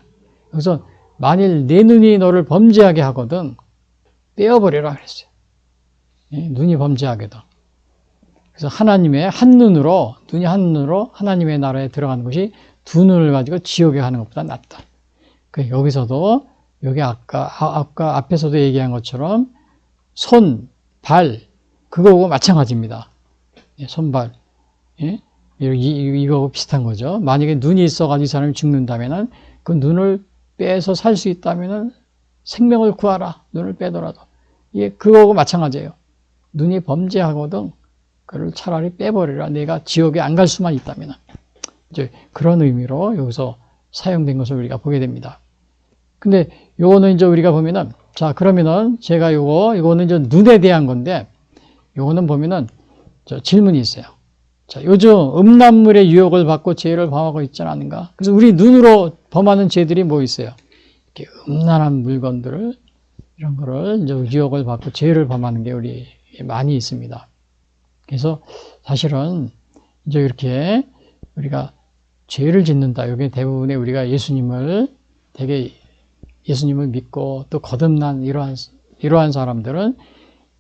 그래서 만일 내 눈이 너를 범죄하게 하거든 떼어버리라 그랬어요. 눈이 범죄하게도. 그래서 하나님의 눈이 한눈으로 하나님의 나라에 들어가는 것이 두 눈을 가지고 지옥에 가는 것보다 낫다. 여기서도 여기 아까 앞에서도 얘기한 것처럼 손, 발 그거하고 마찬가지입니다. 손발 이거하고 비슷한 거죠. 만약에 눈이 있어가지고 이 사람이 죽는다면은 그 눈을 빼서 살 수 있다면은 생명을 구하라. 눈을 빼더라도. 그거하고 마찬가지예요. 눈이 범죄하거든 그를 차라리 빼버리라. 내가 지옥에 안 갈 수만 있다면. 이제 그런 의미로 여기서 사용된 것을 우리가 보게 됩니다. 근데 요거는 이제 우리가 보면은, 자, 그러면은 제가 요거는 이제 눈에 대한 건데, 요거는 보면은 질문이 있어요. 자, 요즘 음란물의 유혹을 받고 죄를 범하고 있지 않은가? 그래서 우리 눈으로 범하는 죄들이 뭐 있어요? 이렇게 음란한 물건들을, 이런 거를 이제 유혹을 받고 죄를 범하는 게 우리 많이 있습니다. 그래서 사실은 이제 이렇게 우리가 죄를 짓는다. 이게 대부분의 우리가 예수님을 믿고 또 거듭난 이러한 사람들은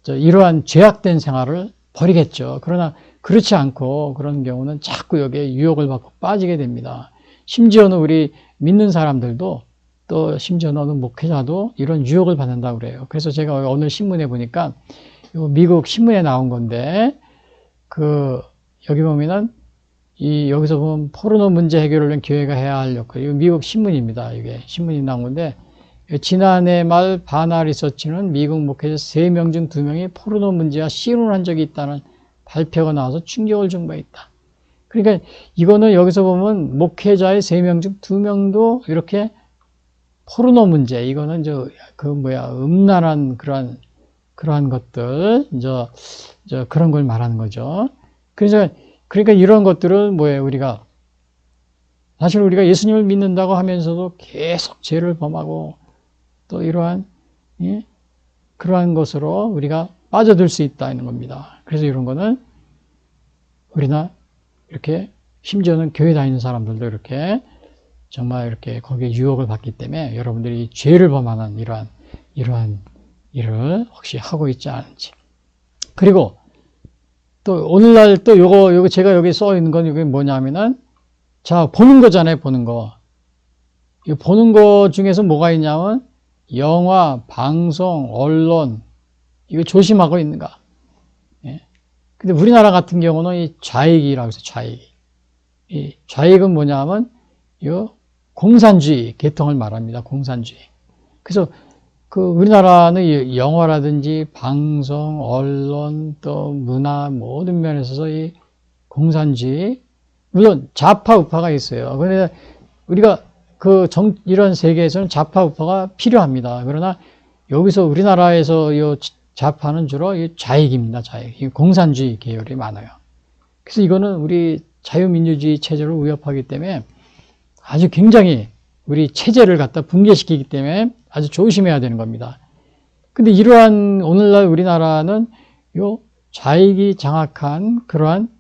이러한 죄악된 생활을 버리겠죠. 그러나 그렇지 않고 그런 경우는 자꾸 여기에 유혹을 받고 빠지게 됩니다. 심지어는 우리 믿는 사람들도 또 심지어는 어느 목회자도 이런 유혹을 받는다고 그래요. 그래서 제가 오늘 신문에 보니까 미국 신문에 나온 건데 여기 보면은 여기서 보면 포르노 문제 해결을 위한 교회가 해야 할 역할. 이거 미국 신문입니다. 이게 신문이 나온 건데 지난해 말 바나 리서치는 미국 목회자 3명 중 2명이 포르노 문제와 씨름을 한 적이 있다는 발표가 나와서 충격을 준 바 있다. 그러니까 이거는 여기서 보면 목회자의 3명 중 2명도 이렇게 포르노 문제, 이거는 음란한 그러한 것들, 그런 걸 말하는 거죠. 그러니까 이런 것들은 사실 우리가 예수님을 믿는다고 하면서도 계속 죄를 범하고 또 그러한 것으로 우리가 빠져들 수 있다는 겁니다. 그래서 이런 거는 우리나 이렇게 심지어는 교회 다니는 사람들도 이렇게 정말 이렇게 거기에 유혹을 받기 때문에 여러분들이 죄를 범하는 이러한 일을 혹시 하고 있지 않은지. 그리고 또 오늘날 또 요거 제가 여기 써 있는 건 이게 뭐냐면은 자, 보는 거잖아요, 보는 거. 이 보는 거 중에서 뭐가 있냐면 영화, 방송, 언론, 이거 조심하고 있는가. 예. 근데 우리나라 같은 경우는 이 좌익이라고 해서 좌익. 이 좌익은 뭐냐면 공산주의 계통을 말합니다. 공산주의. 그래서 우리나라는 영화라든지 방송, 언론, 또 문화 모든 면에서 이 공산주의, 물론 좌파 우파가 있어요. 그런데 우리가 이런 세계에서는 좌파 우파가 필요합니다. 그러나 여기서 우리나라에서 이 좌파는 주로 이 좌익입니다. 좌익. 공산주의 계열이 많아요. 그래서 이거는 우리 자유민주주의 체제를 위협하기 때문에 아주 굉장히 우리 체제를 갖다 붕괴시키기 때문에 아주 조심해야 되는 겁니다. 근데 이러한 오늘날 우리나라는 좌익이 장악한 그러한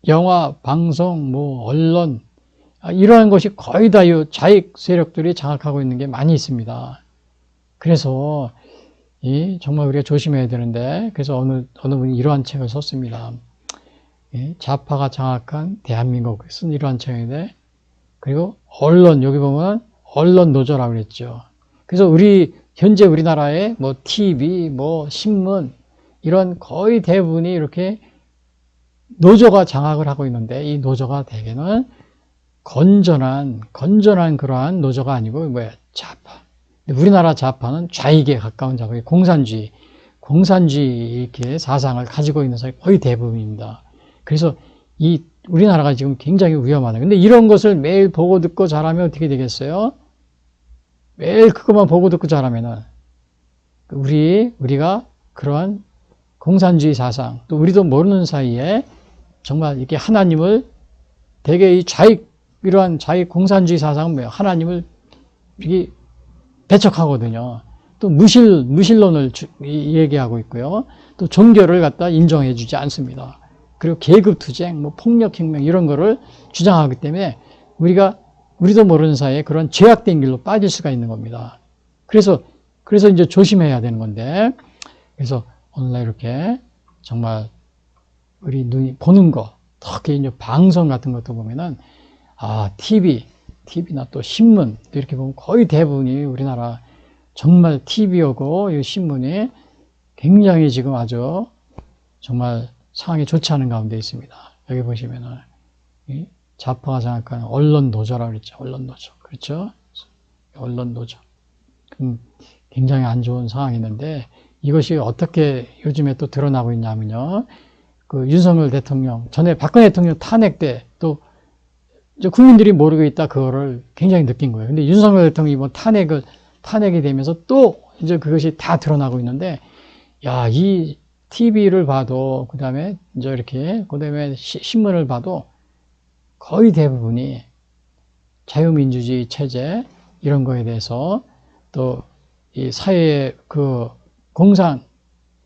영화, 방송, 언론, 이러한 것이 거의 다 이 좌익 세력들이 장악하고 있는 게 많이 있습니다. 그래서 정말 우리가 조심해야 되는데, 그래서 어느 분이 이러한 책을 썼습니다. 좌파가 장악한 대한민국 쓴 이러한 책인데, 그리고 언론, 여기 보면 언론 노조라고 그랬죠. 그래서 현재 우리나라의 TV, 신문, 이런 거의 대부분이 이렇게 노조가 장악을 하고 있는데, 이 노조가 대개는 건전한 그러한 노조가 아니고 좌파. 우리나라 좌파는 좌익에 가까운 좌파, 공산주의 이렇게 사상을 가지고 있는 사람이 거의 대부분입니다. 그래서 우리나라가 지금 굉장히 위험하다. 근데 이런 것을 매일 보고 듣고 자라면 어떻게 되겠어요? 매일 그것만 보고 듣고 자라면은 우리가 그러한 공산주의 사상, 또 우리도 모르는 사이에 정말 이렇게 하나님을 대개 이러한 좌익 공산주의 사상은 하나님을 이게 배척하거든요. 또 무신론을 얘기하고 있고요. 또 종교를 갖다 인정해 주지 않습니다. 그리고 계급투쟁, 폭력혁명 이런 거를 주장하기 때문에 우리도 모르는 사이에 그런 죄악된 길로 빠질 수가 있는 겁니다. 그래서 이제 조심해야 되는 건데, 그래서 오늘날 이렇게 정말 우리 눈이 보는 거, 특히 이제 방송 같은 것도 보면은 TV나 또 신문 이렇게 보면 거의 대부분이 우리나라 정말 TV하고 이 신문이 굉장히 지금 아주 정말 상황이 좋지 않은 가운데 있습니다. 여기 보시면은 좌파가 장악하는 언론 노조라고 그랬죠. 언론 노조. 그렇죠? 언론 노조. 굉장히 안 좋은 상황이 있는데 이것이 어떻게 요즘에 또 드러나고 있냐면요. 윤석열 대통령, 전에 박근혜 대통령 탄핵 때 또 이제 국민들이 모르고 있다 그거를 굉장히 느낀 거예요. 근데 윤석열 대통령이 탄핵이 되면서 또 이제 그것이 다 드러나고 있는데, 이 TV를 봐도, 그 다음에 이제 이렇게, 그 다음에 신문을 봐도 거의 대부분이 자유민주주의 체제, 이런 거에 대해서 또 이 사회의 그 공산,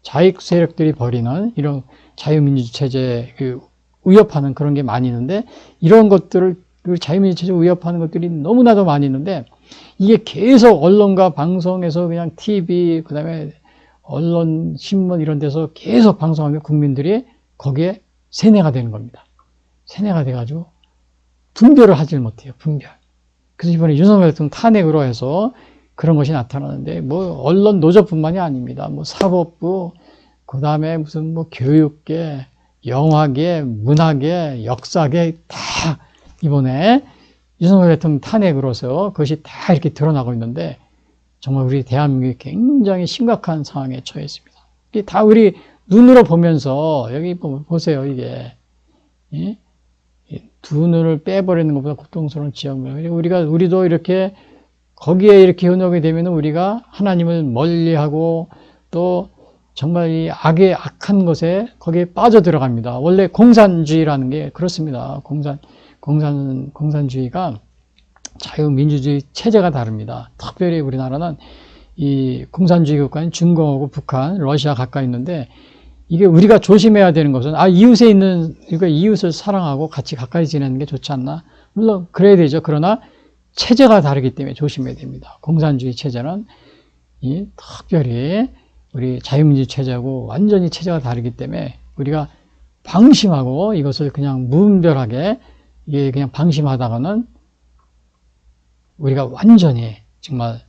자익 세력들이 벌이는 이런 자유민주주의 체제 위협하는 그런 게 많이 있는데, 이런 것들을, 자유민주주의 체제 위협하는 것들이 너무나도 많이 있는데, 이게 계속 언론과 방송에서 그냥 TV, 그 다음에 언론, 신문 이런 데서 계속 방송하면 국민들이 거기에 세뇌가 되는 겁니다. 세뇌가 돼가지고 분별을 하질 못해요. 분별. 그래서 이번에 윤석열 대통령 탄핵으로 해서 그런 것이 나타나는데, 뭐 언론 노조뿐만이 아닙니다. 뭐 사법부, 그 다음에 무슨 뭐 교육계, 영화계, 문화계, 역사계 다 이번에 윤석열 대통령 탄핵으로서 그것이 다 이렇게 드러나고 있는데, 정말 우리 대한민국이 굉장히 심각한 상황에 처해 있습니다. 이게 다 우리 눈으로 보면서, 여기 보세요, 이게. 예? 두 눈을 빼버리는 것보다 고통스러운 지역물. 우리도 이렇게, 거기에 이렇게 현혹이 되면 우리가 하나님을 멀리하고, 또 정말 이 악한 것에 거기에 빠져 들어갑니다. 원래 공산주의라는 게 그렇습니다. 공산주의가 자유민주주의 체제가 다릅니다. 특별히 우리나라는 이 공산주의 국가인 중공하고 북한, 러시아 가까이 있는데, 이게 우리가 조심해야 되는 것은, 이웃에 있는, 그러니까 이웃을 사랑하고 같이 가까이 지내는 게 좋지 않나? 물론 그래야 되죠. 그러나 체제가 다르기 때문에 조심해야 됩니다. 공산주의 체제는 특별히 우리 자유민주주의 체제하고 완전히 체제가 다르기 때문에 우리가 방심하고 이것을 그냥 무분별하게 이게 그냥 방심하다가는 우리가 완전히 정말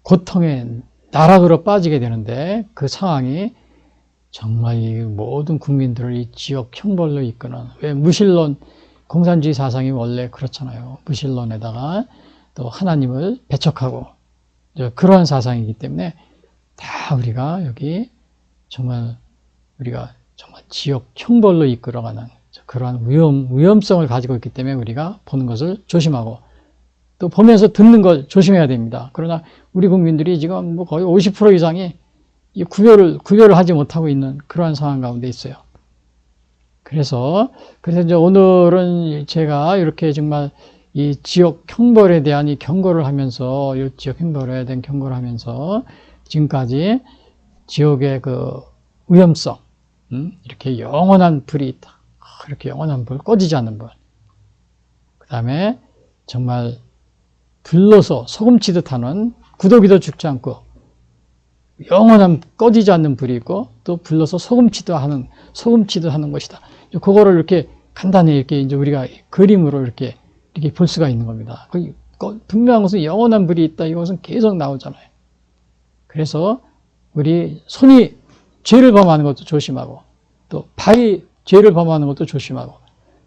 고통의 나락으로 빠지게 되는데, 그 상황이 정말 이 모든 국민들을 이 지역 형벌로 이끄는, 왜 무신론, 공산주의 사상이 원래 그렇잖아요. 무신론에다가 또 하나님을 배척하고 그러한 사상이기 때문에 다 우리가 여기 정말 우리가 정말 지역 형벌로 이끌어가는 그러한 위험성을 가지고 있기 때문에 우리가 보는 것을 조심하고 또 보면서 듣는 걸 조심해야 됩니다. 그러나 우리 국민들이 지금 뭐 거의 50% 이상이 이 구별을 하지 못하고 있는 그러한 상황 가운데 있어요. 그래서 이제 오늘은 제가 이렇게 정말 이 지역 형벌에 대한 이 경고를 하면서, 이 지역 형벌에 대한 경고를 하면서 지금까지 지역의 그 위험성, 이렇게 영원한 불이 있다. 이렇게 영원한 불, 꺼지지 않는 불. 그 다음에 정말 불러서 소금치듯 하는, 구더기도 죽지 않고 영원한 꺼지지 않는 불이 있고, 또 불러서 소금치듯 하는 것이다. 그거를 이렇게 간단히 이렇게 이제 우리가 그림으로 이렇게 볼 수가 있는 겁니다. 분명한 것은 영원한 불이 있다. 이것은 계속 나오잖아요. 그래서 우리 손이 죄를 범하는 것도 조심하고, 또 발이 죄를 범하는 것도 조심하고,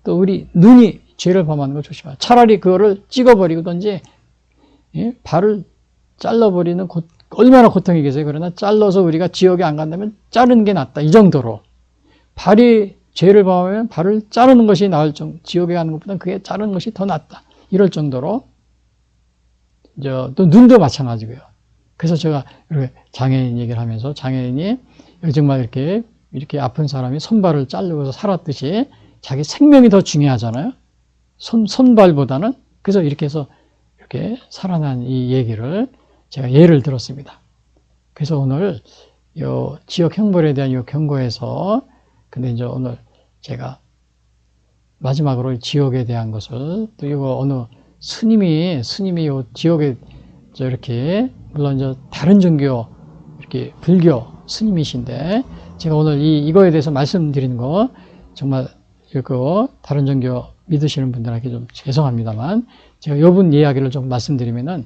또 우리 눈이 죄를 범하는 것도 조심하고, 차라리 그거를 찍어버리든지, 발을 잘라버리는 얼마나 고통이겠어요. 그러나 잘라서 우리가 지옥에 안 간다면 자르는 게 낫다. 이 정도로. 발이 죄를 범하면 발을 자르는 것이 나을 정도, 지옥에 가는 것보다 그게 자르는 것이 더 낫다. 이럴 정도로. 또 눈도 마찬가지고요. 그래서 제가 이렇게 장애인 얘기를 하면서, 장애인이 정말 이렇게 아픈 사람이 손발을 자르고서 살았듯이 자기 생명이 더 중요하잖아요. 손발보다는. 그래서 이렇게 해서 이렇게 살아난 이 얘기를 제가 예를 들었습니다. 그래서 오늘 요 지역 형벌에 대한 요 경고에서, 근데 이제 오늘 제가 마지막으로 지역에 대한 것을, 또 이거 어느 스님이 요 지역에 이렇게, 물론 이제 다른 종교, 이렇게 불교 스님이신데, 제가 오늘 이거에 대해서 말씀드리는 거 정말 이거 다른 종교 믿으시는 분들에게 좀 죄송합니다만, 제가 이분 이야기를 좀 말씀드리면은,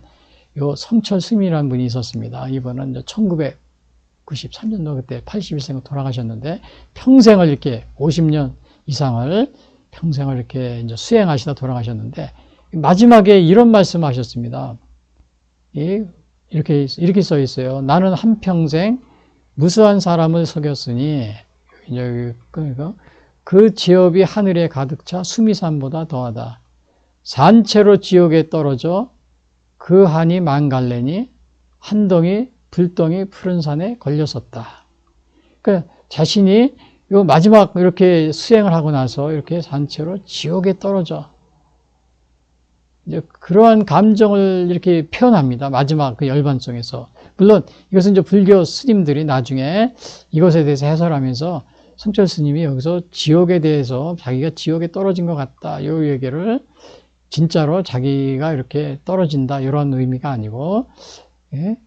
요 성철 스님이라는 분이 있었습니다. 이분은 이제 1993년도 그때 81세가 돌아가셨는데, 평생을 이렇게 50년 이상을 평생을 이렇게 이제 수행하시다 돌아가셨는데, 마지막에 이런 말씀 하셨습니다. 이렇게 써 있어요. 나는 한평생 무수한 사람을 속였으니, 이제 그 죄업이 하늘에 가득 차 수미산보다 더하다. 산채로 지옥에 떨어져 그 한이 망갈래니 한덩이 불덩이 푸른 산에 걸렸었다. 그러니까 자신이 요 마지막 이렇게 수행을 하고 나서 이렇게 산채로 지옥에 떨어져. 이제 그러한 감정을 이렇게 표현합니다. 마지막 그 열반송에서. 물론 이것은 이제 불교 스님들이 나중에 이것에 대해서 해설하면서 성철 스님이 여기서 지옥에 대해서 자기가 지옥에 떨어진 것 같다. 요 얘기를 진짜로 자기가 이렇게 떨어진다. 이런 의미가 아니고, 예?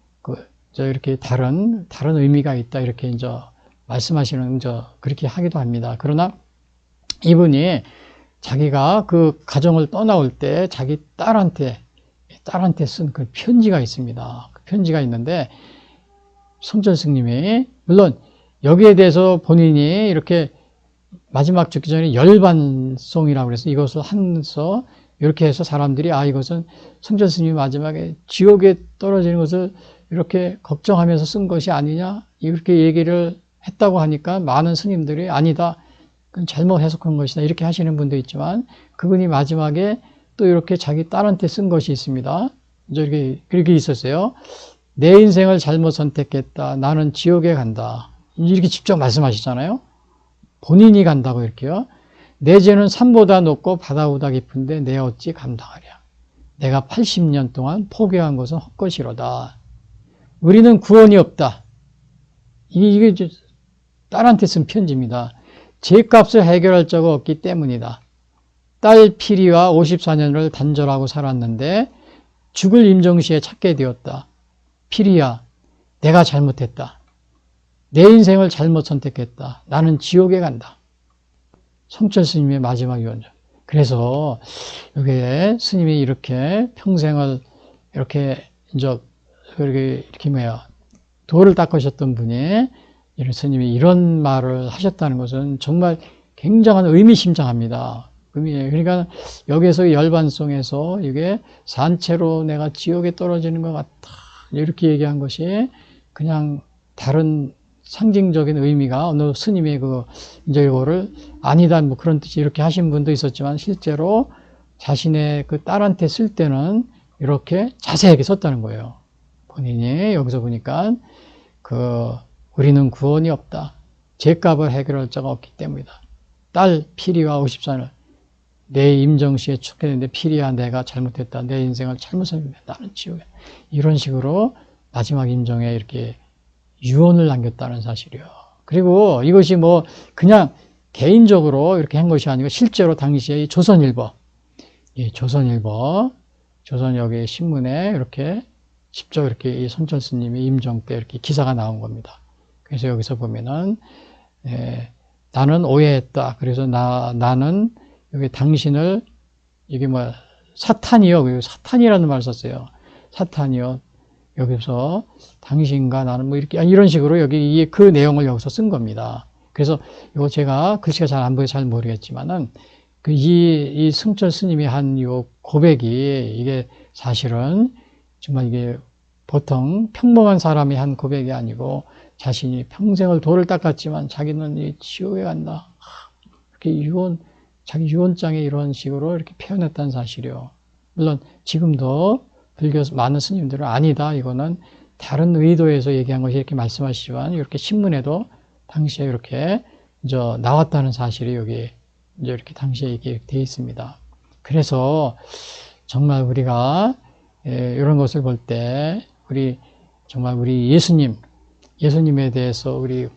이렇게 다른 의미가 있다. 이렇게 이제 말씀하시는, 그렇게 하기도 합니다. 그러나 이분이 자기가 그 가정을 떠나올 때 자기 딸한테 쓴 그 편지가 있습니다. 그 편지가 있는데, 성철 스님이, 물론 여기에 대해서 본인이 이렇게 마지막 죽기 전에 열반송이라고 그래서 이것을 한서 이렇게 해서 사람들이 이것은 성철 스님이 마지막에 지옥에 떨어지는 것을 이렇게 걱정하면서 쓴 것이 아니냐 이렇게 얘기를 했다고 하니까 많은 스님들이 아니다. 그건 잘못 해석한 것이다. 이렇게 하시는 분도 있지만 그분이 마지막에 또 이렇게 자기 딸한테 쓴 것이 있습니다. 이제 그렇게 있었어요. 내 인생을 잘못 선택했다. 나는 지옥에 간다. 이렇게 직접 말씀하시잖아요. 본인이 간다고 이렇게요. 내 죄는 산보다 높고 바다보다 깊은데 내 어찌 감당하랴. 내가 80년 동안 포기한 것은 헛것이로다. 우리는 구원이 없다. 이게 딸한테 쓴 편지입니다. 죄값을 해결할 자가 없기 때문이다. 딸 피리와 54년을 단절하고 살았는데 죽을 임종시에 찾게 되었다. 피리야, 내가 잘못했다. 내 인생을 잘못 선택했다. 나는 지옥에 간다. 성철 스님의 마지막 유언장. 그래서 여기에 스님이 이렇게 평생을 이렇게 도를 닦으셨던 분이 이런 스님이 이런 말을 하셨다는 것은 정말 굉장한 의미심장합니다. 그러니까 여기에서 열반송에서 이게 산채로 내가 지옥에 떨어지는 것 같다. 이렇게 얘기한 것이 그냥 다른 상징적인 의미가 어느 스님의 이제 이거를 아니다 뭐 그런 뜻이 이렇게 하신 분도 있었지만 실제로 자신의 그 딸한테 쓸 때는 이렇게 자세하게 썼다는 거예요. 본인이 여기서 보니까 우리는 구원이 없다. 죄값을 해결할 자가 없기 때문이다. 딸 피리와 54년 내 임정시에 축했는데 피리야 내가 잘못했다. 내 인생을 잘못 선택했다. 나는 지옥에. 이런 식으로 마지막 임정에 이렇게 유언을 남겼다는 사실이요. 그리고 이것이 뭐 그냥 개인적으로 이렇게 한 것이 아니고 실제로 당시에 이 조선일보, 조선 여기 신문에 이렇게 직접 이렇게 이 성철 스님이 임종 때 이렇게 기사가 나온 겁니다. 그래서 여기서 보면은 나는 오해했다. 그래서 나는 여기 당신을 이게 뭐 사탄이요. 사탄이라는 말을 썼어요. 사탄이요. 여기서 당신과 나는 뭐 이렇게 이런 식으로 여기 그 내용을 여기서 쓴 겁니다. 그래서 이거 제가 글씨가 잘 안 보여 잘 모르겠지만은 이 승철 스님이 한 요 고백이 이게 사실은 정말 이게 보통 평범한 사람이 한 고백이 아니고 자신이 평생을 도를 닦았지만 자기는 이 지옥에 간다. 이렇게 자기 유언장에 이런 식으로 이렇게 표현했다는 사실이요. 물론 지금도 불교 많은 스님들은 아니다. 이거는 다른 의도에서 얘기한 것이 이렇게 말씀하시지만 이렇게 신문에도 당시에 이렇게 나왔다는 사실이 여기 이렇게 당시에 이렇게 되어 있습니다. 그래서 정말 우리가 이런 것을 볼 때 정말 우리 예수님에 대해서 우리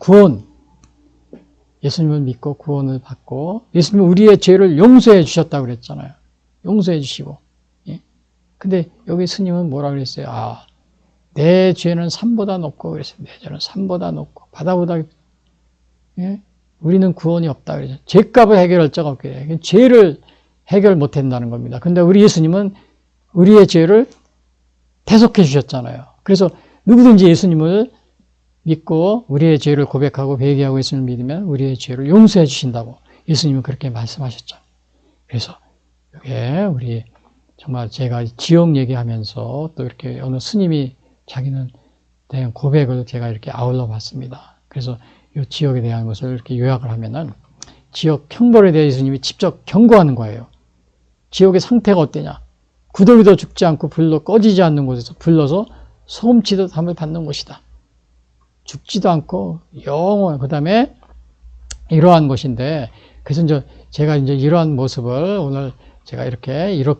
예수님을 믿고 구원을 받고 예수님은 우리의 죄를 용서해 주셨다고 그랬잖아요. 용서해 주시고. 근데 여기 스님은 뭐라 그랬어요? 내 죄는 산보다 높고 그랬어요. 내 죄는 산보다 높고 바다보다 우리는 구원이 없다 그랬어요. 죄값을 해결할 자가 없게 죄를 해결 못 한다는 겁니다. 근데 우리 예수님은 우리의 죄를 대속해 주셨잖아요. 그래서 누구든지 예수님을 믿고 우리의 죄를 고백하고 회개하고 예수님을 믿으면 우리의 죄를 용서해 주신다고 예수님은 그렇게 말씀하셨죠. 그래서 이게 우리 정말 제가 지옥 얘기하면서 또 이렇게 어느 스님이 자기는 대한 고백을 제가 이렇게 아울러 봤습니다. 그래서 이 지옥에 대한 것을 이렇게 요약을 하면은 지옥 형벌에 대해 예수님이 직접 경고하는 거예요. 지옥의 상태가 어때냐? 구더기도 죽지 않고 불로 꺼지지 않는 곳에서 불러서 소금치듯 함을 받는 곳이다. 죽지도 않고 영원, 그 다음에 이러한 것인데, 그래서 이제 제가 이제 이러한 모습을 오늘 제가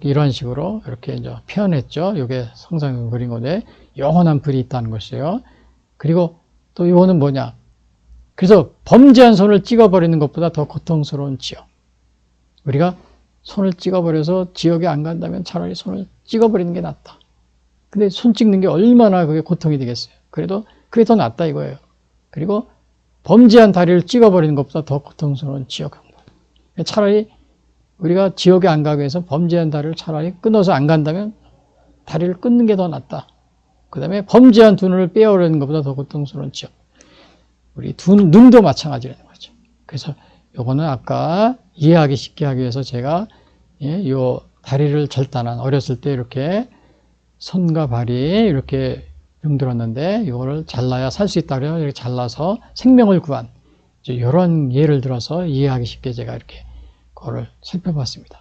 이런 식으로 이렇게 이제 표현했죠. 이게 성상을 그린 건데, 영원한 불이 있다는 것이에요. 그리고 또 이거는 뭐냐? 그래서 범죄한 손을 찍어버리는 것보다 더 고통스러운 지옥. 우리가 손을 찍어버려서 지옥에 안 간다면 차라리 손을 찍어버리는 게 낫다. 근데 손 찍는 게 얼마나 그게 고통이 되겠어요. 그래도 그게 더 낫다 이거예요. 그리고 범죄한 다리를 찍어버리는 것보다 더 고통스러운 지옥. 차라리 우리가 지옥에 안 가기 위해서 범죄한 다리를 차라리 끊어서 안 간다면 다리를 끊는 게 더 낫다. 그 다음에 범죄한 두 눈을 빼어내는 것보다 더 고통스러운 지옥. 우리 눈도 마찬가지라는 거죠. 그래서 요거는 아까 이해하기 쉽게 하기 위해서 제가 요 다리를 절단한, 어렸을 때 이렇게 손과 발이 이렇게 병들었는데 이거를 잘라야 살 수 있다 그래요. 이렇게 잘라서 생명을 구한 이런 예를 들어서 이해하기 쉽게 제가 이렇게 그거를 살펴봤습니다.